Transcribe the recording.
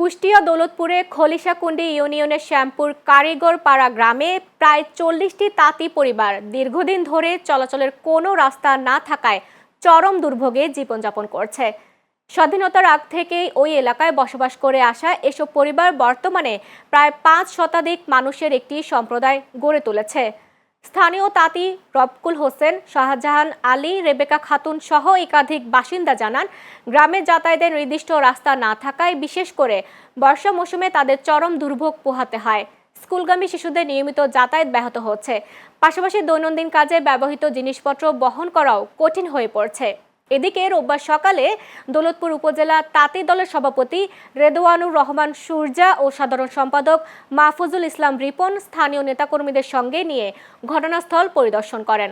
কুষ্টিয়া দৌলতপুরে খলিশাকুণ্ডী ইউনিয়নের শ্যামপুর কারিগরপাড়া গ্রামে প্রায় ৪০টি তাঁতি পরিবার দীর্ঘদিন ধরে চলাচলের কোনো রাস্তা না থাকায় চরম দুর্ভোগে জীবনযাপন করছে। স্বাধীনতার আগ থেকেই ওই এলাকায় বসবাস করে আসা এসব পরিবার বর্তমানে প্রায় ৫ শতাধিক মানুষের একটি সম্প্রদায় গড়ে তুলেছে। স্থানীয় তাঁতি রবকুল হোসেন, শাহজাহান আলী, রেবেকা খাতুন সহ একাধিক বাসিন্দা জানান, গ্রামে যাতায়াতের নির্দিষ্ট রাস্তা না থাকায় বিশেষ করে বর্ষা মৌসুমে তাদের চরম দুর্ভোগ পোহাতে হয়। স্কুলগামী শিশুদের নিয়মিত যাতায়াত ব্যাহত হচ্ছে, পাশাপাশি দৈনন্দিন কাজে ব্যবহৃত জিনিসপত্র বহন করাও কঠিন হয়ে পড়ছে। এদিকে রোববার সকালে দৌলতপুর উপজেলা তাঁতি দলের সভাপতি রেদওয়ানুর রহমান সূর্যা ও সাধারণ সম্পাদক মাহফুজুল ইসলাম রিপন স্থানীয় নেতাকর্মীদের সঙ্গে নিয়ে ঘটনাস্থল পরিদর্শন করেন।